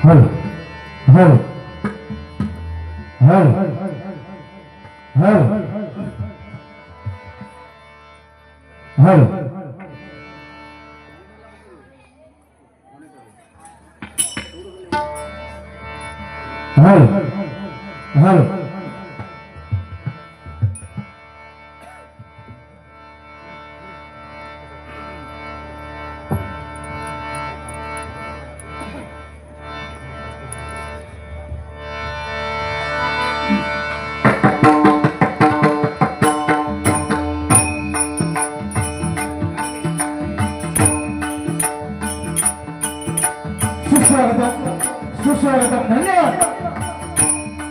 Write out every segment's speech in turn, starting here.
हल हल हल हल हल हल हल सुस्वागतम धन्यवाद।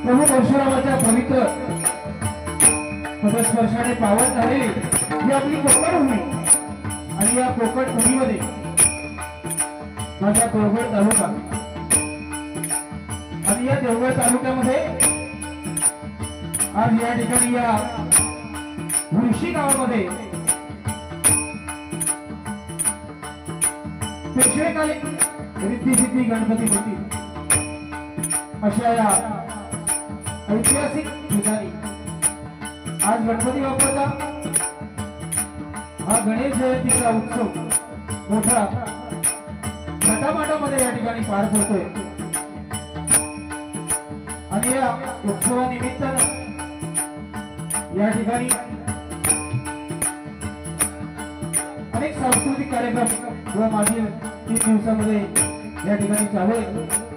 प्रभू परशुरामाच्या पवित्र पदस्पर्शाने पावन झालेली ही आपली कोकण भूमी आणि या कोकण भूमीमध्ये माझा देवगड तालुका आणि या देवगड तालुक्यामध्ये आज या ठिकाणी या मुळशी गावामध्ये पेशवेकालीन रिद्धी सिद्धी गणपती होती अशा या ऐतिहासिक ठिकाणी आज गणपती बाप्पाचा हा गणेश जयंतीचा उत्सव मोठा थाटामाटामध्ये या ठिकाणी पार पडतोय आणि या उत्सवानिमित्तानं या ठिकाणी अनेक सांस्कृतिक कार्यक्रम किंवा मागील 3 दिवसामध्ये या ठिकाणी चालू आहे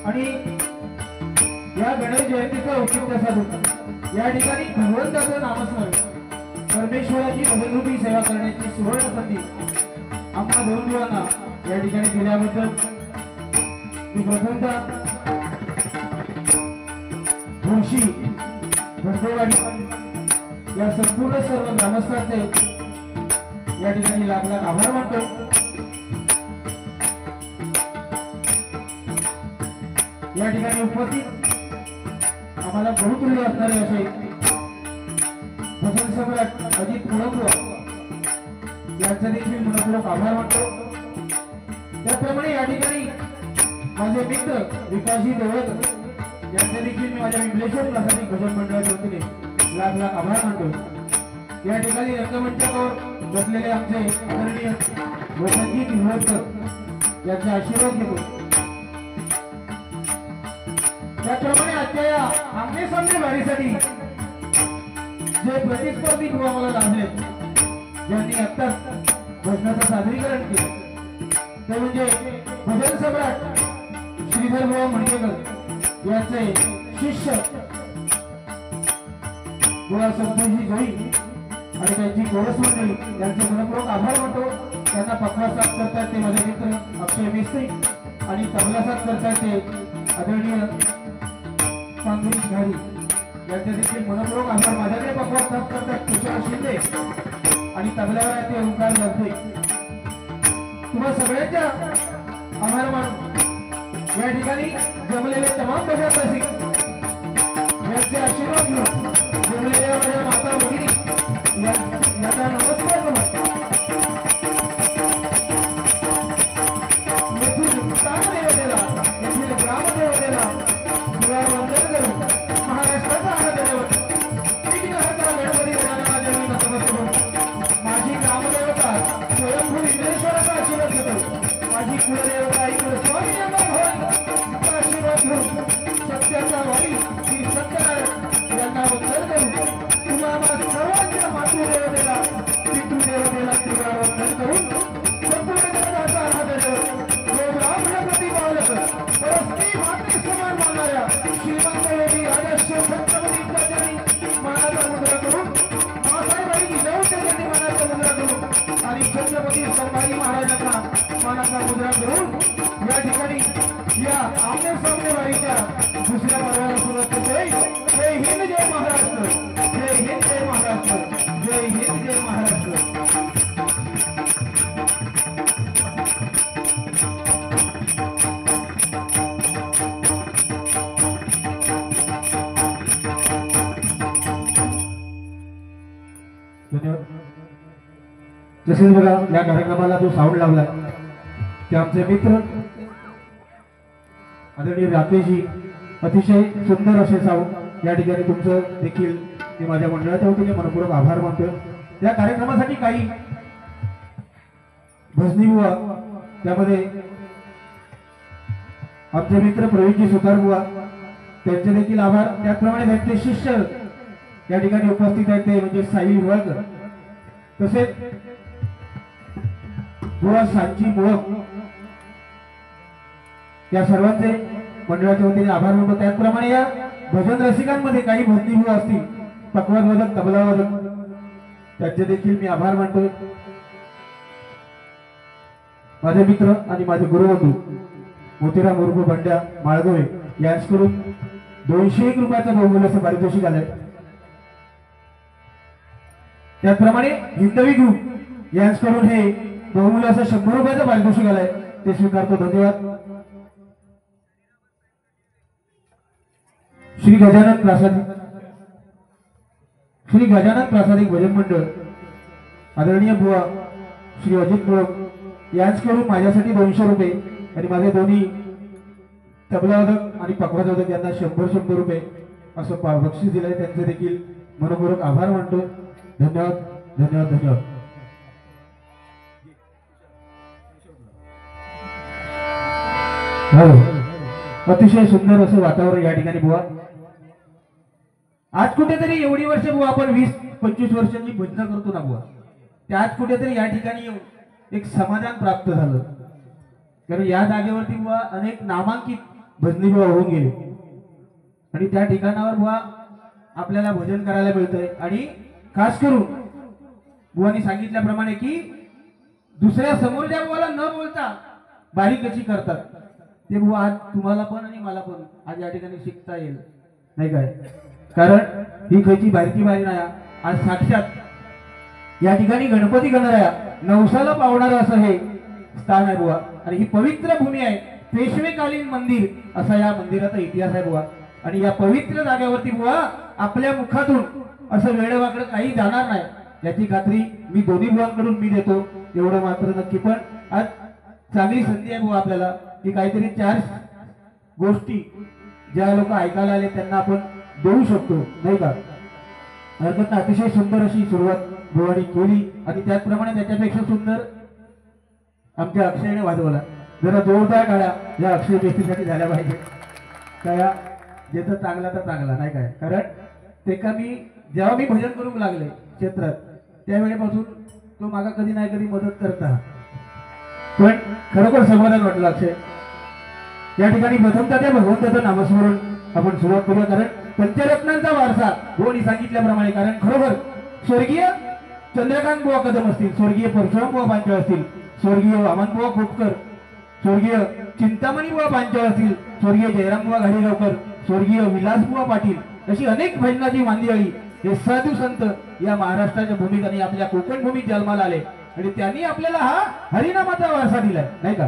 आणि या गणेश जयंतीचा औचित्य साधून या ठिकाणी भगवंताचं नामस्मरण परमेश्वराची भजनरूपी सेवा करण्याची सुवर्ण संधी आम्हा दोन जीवांना या ठिकाणी दिल्याबद्दल मी प्रथमतः मुळशी भटकेवाडी या संपूर्ण सर्व ग्रामस्थांचे या ठिकाणी लाख लाख आभार मानतो। या ठिकाणी उपस्थित आम्हाला बहुतुल्य असणारे असे भजन सम्राट अजित पुणेकर यांचा देखील मनपूर्वक आभार मानतो। त्याप्रमाणे या ठिकाणी माझे मित्र विकासजी देवळकर यांचे देखील मी माझ्या विश्लेषण प्रासादिक भजन मंडळाच्या वतीने लाख लाख आभार मानतो। या ठिकाणी रंगमंचावर बसलेले आमचे आदरणीय लोकांजी निवडकर यांचा आशीर्वाद घेतो। त्याप्रमाणे आजच्या या आमने सामने वारीसाठी जे प्रतिस्पर्धी आम्हाला लाभले ज्यांनी आत्ताच भजनाचं सादरीकरण केलं ते म्हणजे भजन सम्राट श्रीधर बुवा मणकेकर यांचे शिष्य बुवा संतोषजी जोई आणि त्यांची कोरस मंडळी यांचे मनपूर्वक आभार मानतो। त्यांना पखवा साथ करतात ते माझे मित्र अक्षय मिस्त्री आणि तबला साथ करतात ते आदरणीय पांगुरी घारी यांचे देखील मनपूर्वक आभार। माझ्याकडे पखवा साथ करतात तुषार शिंदे आणि तबल्यावर ते ओंकार लढते। तुम्हा सगळ्यांच्या आभार मानून या ठिकाणी जमलेले तमाम भजन रसिक यांचे आशीर्वाद घेऊन जमलेल्या माझ्या माता भगिनी यांना नमस्कार करू। येथील ग्रामदेवतेला येथील ग्रामदेवतेला तुला वंदन करू। महाराष्ट्राचा आराध्यदैवत विघ्नहर्ता गणपती गणाधिपती नतमस्तक माझी ग्रामदेवता स्वयंभू विघ्नेश्वराचा आशीर्वाद घेतो। माझी कुलदेवता आई कुलस्वामी यांना भवन आशीर्वाद घेऊन सत्याचा वारी श्री सत्यनारायण यांना वंदन करू। तुम्हाला सर्वांच्या मातृदेवतेला पितृदेवतेला त्रिपुरा वंदन करून संपूर्ण जगाचा आराध्यदैवत जो ब्राह्मणप्रती बालक परस्त्री माते समान मानणाऱ्या श्रीमंत योगी राजर्षी छत्रपतींच्या चरणी मानाचा मुद्रा करून मासाईबाई जिजाऊच्या चरणी मानाचा मुद्रा करून आणि छत्रपती संभाजी महाराजांना मानाचा मुद्रा करून या ठिकाणी या आमने सामने वारीच्या दुसऱ्या पर्वाला सुरुवात करते। जय हिंद जय महाराष्ट्र, जय हिंद जय महाराष्ट्र, जय हिंद जय महाराष्ट्र। तसेच बघा या कार्यक्रमाला जो साऊंड लावलाय ते आमचे मित्र आदरणीय राकेशजी अतिशय सुंदर असे साऊंड या ठिकाणी तुमचं देखील मी माझ्या मंडळाच्या वतीने मनपूर्वक आभार मानतोय। या कार्यक्रमासाठी काही भजनी बुवा त्यामध्ये आमचे मित्र प्रवीणजी सुतार बुवा त्यांचे देखील आभार। त्याचप्रमाणे त्यांचे शिष्य या ठिकाणी उपस्थित आहेत ते म्हणजे साई वळकर तसेच बुवा सांची मुळक या सर्वांचे मंडळाच्या वतीने आभार मानतो। त्याचप्रमाणे या भजन रसिकांमध्ये काही भजनी बुवा असतील पकवादवादक तबलावादक त्यांचे देखील मी आभार मानतोय। माझे मित्र आणि माझे गुरुबंधू मोतीराम उर्फ बंड्या माळगोळे यांच्याकडून 201 रुपयाचं बहुमूल्य पारितोषिक आलंय। त्याचप्रमाणे हिंदवी ग्रुप यांच्याकडून हे बहुमूल्य असं 100 रुपयाचं पारितोषिक आलंय ते स्वीकारतो, धन्यवाद। श्री गजानन प्रासादिक भजन मंडळ आदरणीय बुवा श्री अजित मुळक यांच्याकडून माझ्यासाठी 200 रुपये आणि माझे दोन्ही तबलावादक आणि पकवादवादक यांना 100 रुपये असं बक्षीस दिलंय, त्यांचे देखील मनपूर्वक आभार मानतो, धन्यवाद धन्यवाद धन्यवाद। हो अतिशय सुंदर असं वातावरण या ठिकाणी बुवा। आज कुठेतरी एवढी वर्ष बुवा आपण 20-25 वर्षांची भजन करतो ना बुवा, त्या आज कुठेतरी या ठिकाणी येऊन एक समाधान प्राप्त झालं, कारण या जागेवरती बुवा अनेक नामांकित भजनी बुवा होऊन गेले आणि त्या ठिकाणावर बुवा आपल्याला भजन करायला मिळतंय। आणि खास करून बुवानी सांगितल्याप्रमाणे की दुसऱ्या समोरच्या बुवाला न बोलता बारीक कशी करतात ते बुवा आज तुम्हाला पण आणि मला पण आज या ठिकाणी शिकता येईल नाही काय, कारण ही खयची बारकी बारी नाही, आज साक्षात या ठिकाणी गणपती गणराया नवसाला पावणारं असं हे स्थान आहे बुवा आणि ही पवित्र भूमी आहे, पेशवेकालीन मंदिर असा या मंदिराचा इतिहास आहे बुवा। आणि या पवित्र जागेवरती बुवा आपल्या मुखातून असं वेळवाकडं काही जाणार नाही याची खात्री मी दोन्ही बुवांकडून मी देतो, एवढं मात्र नक्की। पण आज चांगली संधी आहे बुवा आपल्याला की काहीतरी 4 गोष्टी ज्या लोक ऐकायला आले त्यांना आपण देऊ शकतो नाही का, हरकत नाही। अतिशय सुंदर अशी सुरुवात बुवानी केली आणि त्याचप्रमाणे त्याच्यापेक्षा सुंदर आमच्या अक्षयने वाजवला, जरा जोरदार टाळ्या या अक्षय व्यक्तीसाठी झाल्या पाहिजे काय, ज्याचा चांगला तर चांगला नाही काय, कारण ते का मी जेव्हा मी भजन करू लागले क्षेत्रात त्यावेळेपासून तो मागा कधी नाही कधी मदत करता, पण खरोखर समाधान वाटलं अक्षय। या ठिकाणी प्रथमतः त्या भगवंताचं नामस्मरण आपण सुरुवात करूया, कारण पंचरत्नांचा वारसा भुवनी सांगितल्याप्रमाणे, कारण खरोखर स्वर्गीय चंद्रकांत बुवा कदम असतील, स्वर्गीय परशुराम बुवा पांचाळ असतील, स्वर्गीय वामन बुवा खोपकर, स्वर्गीय चिंतामणी बुवा पांचाळ असतील, स्वर्गीय जयराम बुवा घाडीगावकर, स्वर्गीय विलास बुवा पाटील अशी अनेक भजनाची मांदियाळी हे साधू संत या महाराष्ट्राच्या भूमीत आणि आपल्या कोकण भूमीत जन्माला आले आणि त्यांनी आपल्याला हा हरिनामाचा वारसा दिलाय नाही का,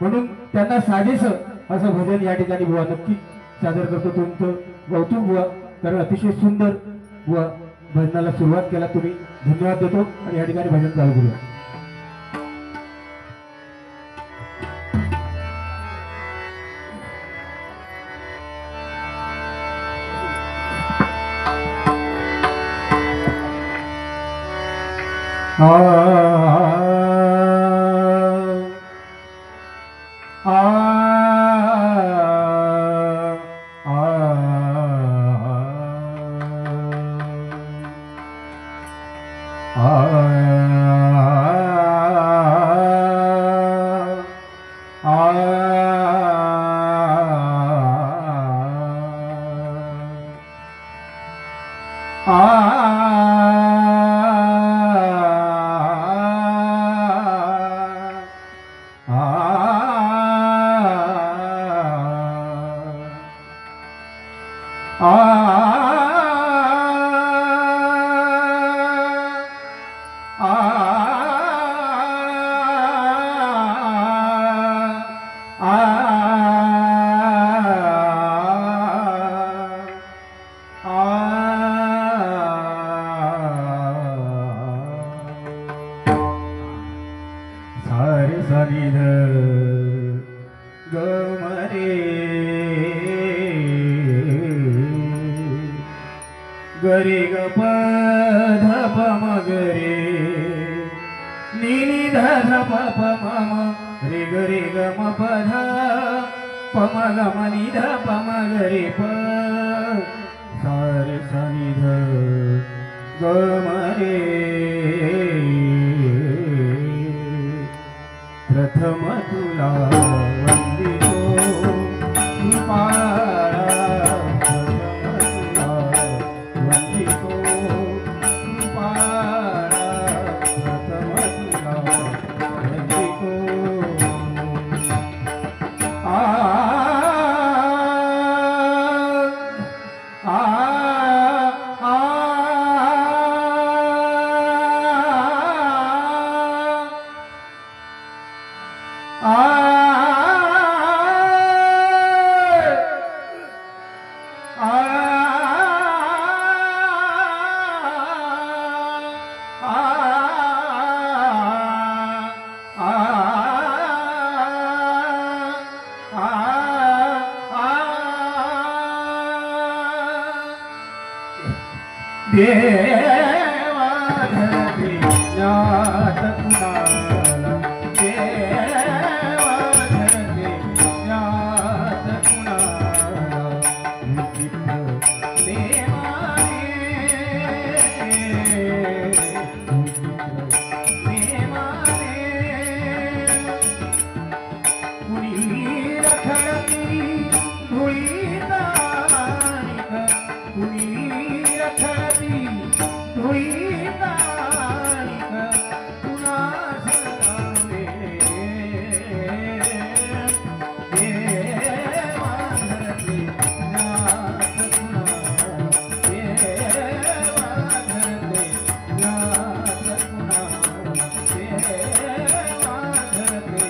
म्हणून त्यांना साजेस असं भजन या ठिकाणी बुवा नक्कीच सादर करतो। तुमचं कौतुक बुवा, कारण अतिशय सुंदर बुवा भजनाला सुरुवात केला तुम्ही, धन्यवाद देतो आणि या ठिकाणी भजन चालू करूया। सारे सानी गरी ग प ध प म ग रे नी नी ध ध प प म म रे ग रे ग म प ध प म ग म नि ध प म ग रे प सा रे सा नि ध ग म रे प्रथम तुला वंदितो कृपाळा देवा धरती ज्ञात कुणाला देवा धरती ज्ञात कुणाला विचित्र प्रेमाने कुणी रखडती धुळीता कुणी रखडती धुळीता कुणास लावे देवा धरती ज्ञात कुणाला देवा धरती ज्ञात कुणाला देवा धरती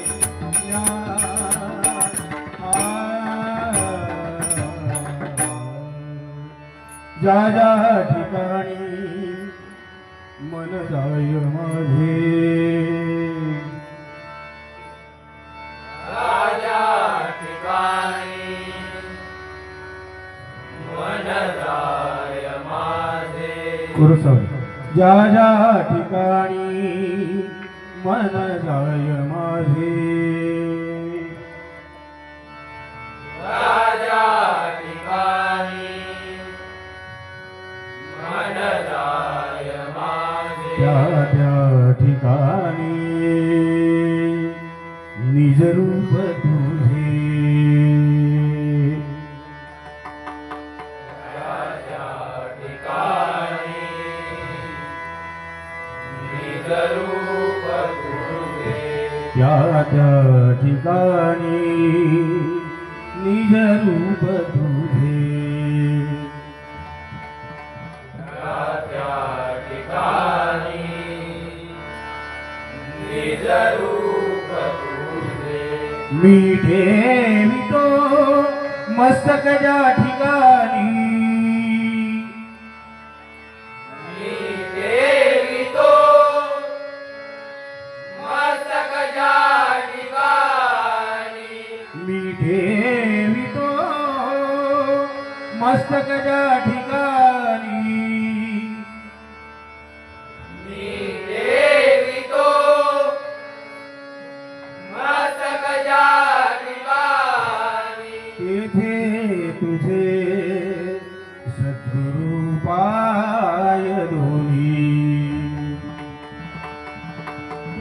ज्या ज्या ठिकाणी मन जाय माझे राजा ठिकाणी मन जाय माझे कुरसव ज्या ज्या ठिकाणी मन जाय माझे राजा ठिकाणी मन जाय माझे त्या त्या ठिकाणी निज रूप तुझे राजा ठिकाणी निज रूप तुझे त्या त्या ठिकाणी निज रूप तुझे त्या ठिकाणी निज रूप तुझे मी ठेवितो मस्तक ज्या ठिकाणी मी ठेवितो मस्तक ज्या ठिकाणी मी ठेवितो मस्तक ज्या ठिकाणी मी ठेवितो मस्तक ज्या ठिकाणी तेथे तुझे सद्गुरु पाय दोन्ही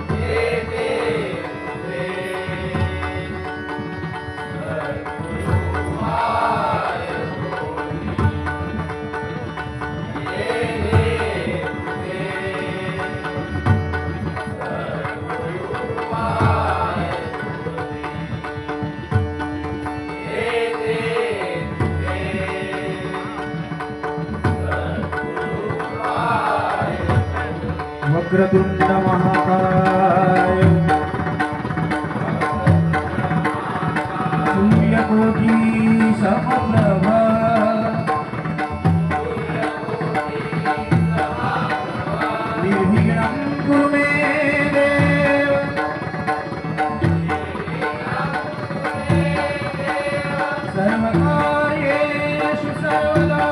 तेथे तुझे सद्गुरु पाय दोन्ही. तेथे तुझे सद्गुरु पाय दोन्ही. तेथे तुझे सद्गुरु पाय दोन्ही. वक्रतुंड महाकाय सूर्यकोटी समप्रभ निर्विघ्नं कुरु मे देव सर्वकार्येषु सर्वदा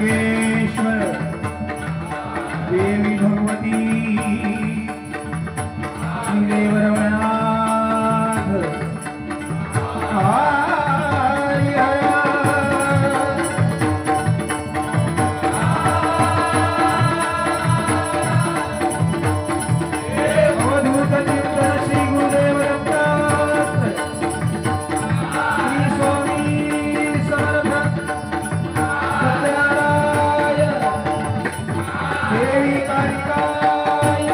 योगेश्वर देवी भगवती देवरवनाथ हरी हरी अवधूत चिंतन श्री गुरुदेव दत्त श्री स्वामी समर्थ सत्यनारायण देवी कालिकाय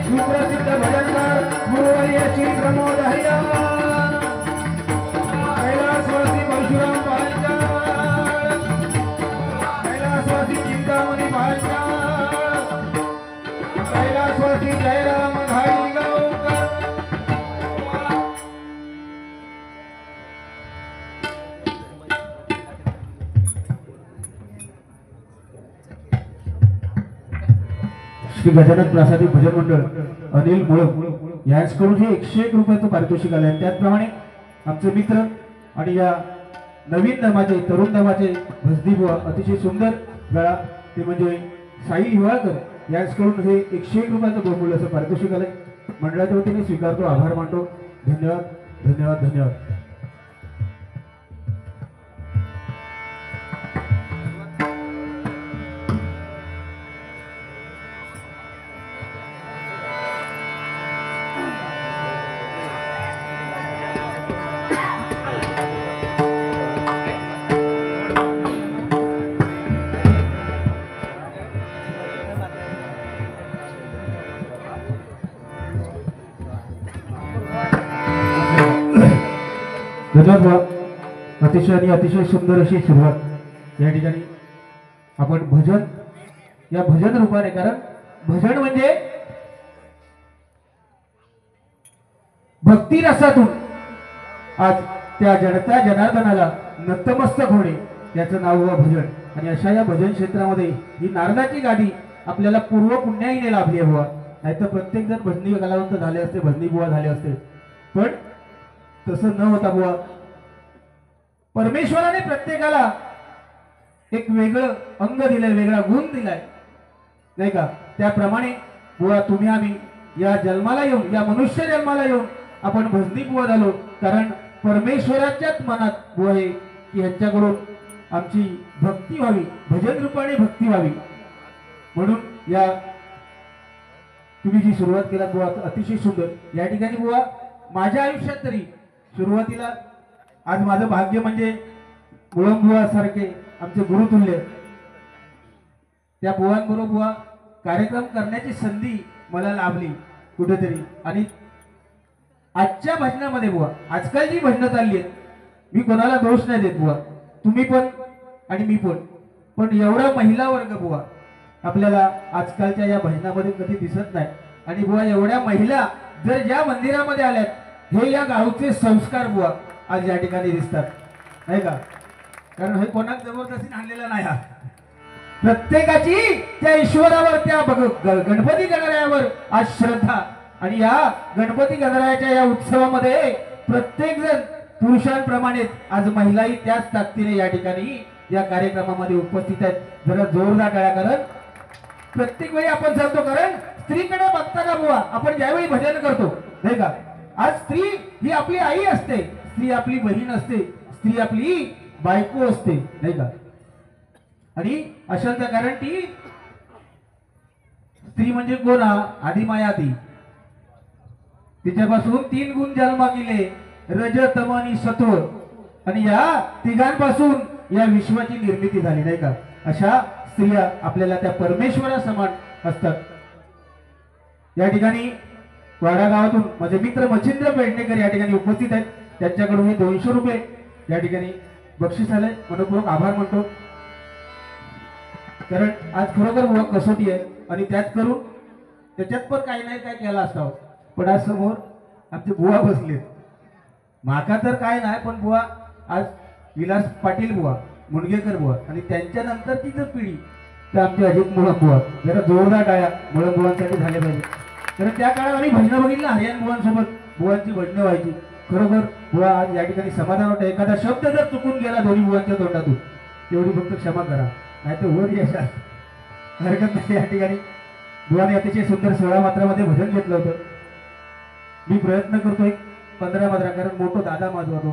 सुप्रसिद्ध भजनकार गुरुवर्य श्री प्रमोद हरियान कैलासवासी परशुराम पालचाळ कैलासवासी चिंतामणी पालचाळ कैलासवासी जयराम घाडीगावकर श्री गजानन प्रासादिक भजन मंडळ अनिल मुळक यांच्याकडून हे 101 रुपयाचं पारितोषिक आलं आहे. त्याचप्रमाणे आमचे मित्र आणि या नवीन नामाचे तरुण नामाचे भजदीबुवा अतिशय सुंदर गळा ते म्हणजे साई हिवाळकर यांच्याकडून हे 101 रुपयाचं बहुमूल्य असं पारितोषिक आलंय. मंडळाच्या वतीने स्वीकारतो, आभार मानतो. धन्यवाद धन्यवाद धन्यवाद. धन्यवाद. अतिशय आणि अतिशय सुंदर अशी सुरुवात या ठिकाणी आपण भजन या भजन रूपाने, कारण भजन म्हणजे भक्ती रसातून आज त्या जडत्या जनार्दनाला नतमस्तक होणे याचं नाव हुआ भजन. आणि अशा या भजन क्षेत्रामध्ये ही नारदाची गादी आपल्याला पूर्व पुण्याईने लाभली आहे बुवा. नाहीतर प्रत्येक जण भजनी कलावंत झाले असते, भजनी बुवा झाले असते, पण तसं न होता बुवा. परमेश्वराने प्रत्येकाला एक वेगळं अंग दिलंय, वेगळा गुण दिलाय, नाही का? त्याप्रमाणे बुवा तुम्ही आम्ही या जन्माला येऊन, या मनुष्य जन्माला येऊन आपण भजनी बुवा झालो, कारण परमेश्वराच्याच मनात बुवा आहे की ह्यांच्याकडून आमची भक्ती व्हावी, भजन रूपाने भक्ती व्हावी. म्हणून या तुम्ही जी सुरुवात केला बुवा अतिशय सुंदर. या ठिकाणी बुवा माझ्या आयुष्यात तरी सुरुवातीला आज माझं भाग्य म्हणजे मुळंबुवा सारखे आमचे गुरुतुल्य त्या बुवांबरोबर बुवा कार्यक्रम करण्याची संधी मला लाभली कुठेतरी. आणि आजच्या भजनामध्ये बुवा, आजकाल जी भजनं चालली आहेत, मी कोणाला दोष नाही देत बुवा, तुम्ही पण आणि मी पण एवढा महिला वर्ग बुवा आपल्याला आजकालच्या या भजनामध्ये कधी दिसत नाही. आणि बुवा एवढ्या महिला जर ज्या मंदिरामध्ये आल्यात, हे या गावचे संस्कार बुवा आज या ठिकाणी दिसतात, नाही का? कारण हे कोणाच जबरदस्ती आणलेला नाही. हा प्रत्येकाची त्या ईश्वरावर, त्या गणपती गणरायावर आज श्रद्धा. आणि या गणपती गणरायाच्या या उत्सवामध्ये प्रत्येक जण पुरुषांप्रमाणे आज महिलाही त्याच ताकदीने या ठिकाणी या कार्यक्रमामध्ये उपस्थित आहेत. जरा जोरदार टाळ्या. कारण प्रत्येक वेळी आपण सांगतो, कारण स्त्रीकडे बघताना बुवा आपण ज्यावेळी भजन करतो, नाही का, आज स्त्री ही आपली आई असते, स्त्री आपली बहीण असते, स्त्री आपली बायको असते, नाही का? आणि अशांचं कारण ती स्त्री म्हणजे कोण? आदिमाया. ती तिच्यापासून 3 गुण जन्मा गेले, रज तम आणि सत्व, आणि या तिघांपासून या विश्वाची निर्मिती झाली, नाही का? अशा स्त्रिया आपल्याला त्या परमेश्वरा समान असतात. या ठिकाणी वाडा गावातून माझे मित्र मच्छिंद्र पेडणेकर या ठिकाणी उपस्थित आहेत. त्यांच्याकडून हे 200 रुपये या ठिकाणी बक्षीस आलंय. मनपूर्वक आभार मानतो. कारण आज खरोखर बुवा कसोटी आहे आणि त्यात करून त्याच्यात पण काही नाही काय केला असावं, पण आज समोर आमचे बुवा बसलेत. माका तर काय नाही, पण बुवा आज विलास पाटील बुवा, मुणगेकर बुवा आणि त्यांच्यानंतर ती जर पिढी तर आमचे अजित मुळक बुवा. जरा जोरदार टाळ्या मुळक बुवांसाठी झाले पाहिजे. कारण त्या काळात आम्ही भजनं बघितलं, हरियाण बुवांसोबत बुवांची भजनं व्हायची. खरोखर बुवा आज या ठिकाणी समाधान वाटतं. एखादा शब्द जर चुकून गेला दोन्ही बुवांच्या तोंडातून तेवढी फक्त क्षमा करा, नाही तर वर येशाल. हरकत नाही. या ठिकाणी बुवाने अतिशय सुंदर 16 मात्रामध्ये भजन घेतलं होतं. मी प्रयत्न करतोय 15 मात्रा, कारण मोठो दादा माझा होतो,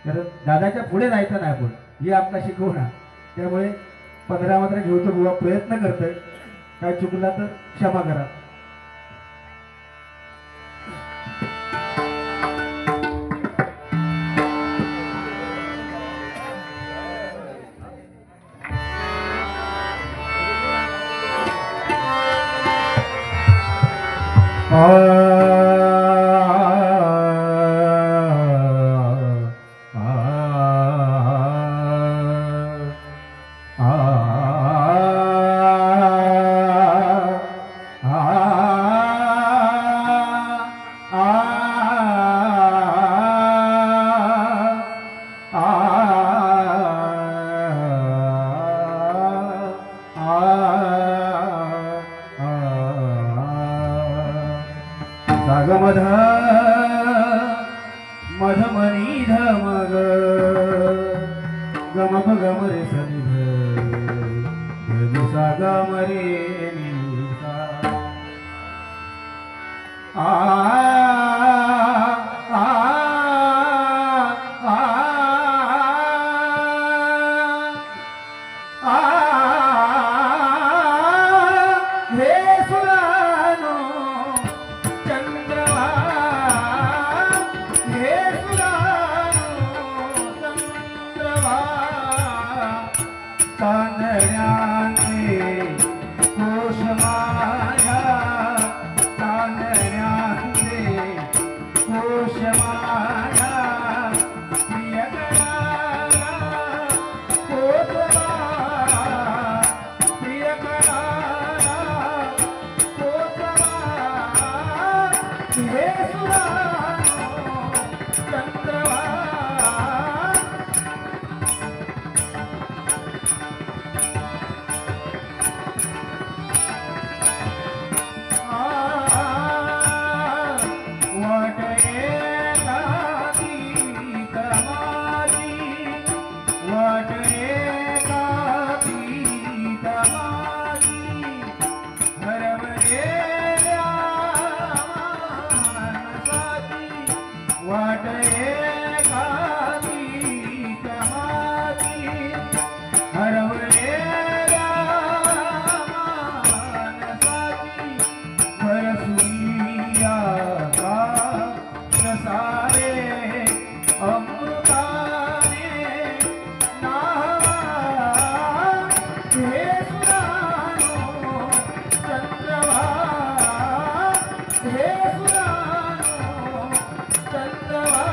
कारण दादाच्या पुढे जायचं नाही आपण, ही आपला शिकवणार. त्यामुळे 15 मात्रा घेऊन बुवा प्रयत्न करतोय. काय चुकला तर क्षमा करा. सागमध मधमनी धमग गमप गमरे सनिध सागमरे निसा आ आ आ आ हे सुरानो चंद्रवा हे सुरानो चंद्रवा तांदळ्याचे कोश माझ्या तांदळ्याचे कोश माझ्या प्रियकराला कोतवा प्रियकराला कोतवा हे सुरानो चंद्रवा हे सुरानो चंद्रवा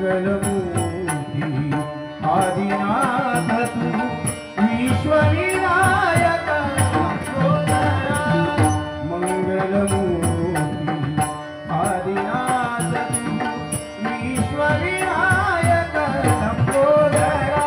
मंगलमूर्ती आदिनाथ तू विश्वविनायक लंबोदरा मंगलमूर्ती आदिनाथ तू विश्वविनायक लंबोदरा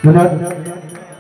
धन्यवाद.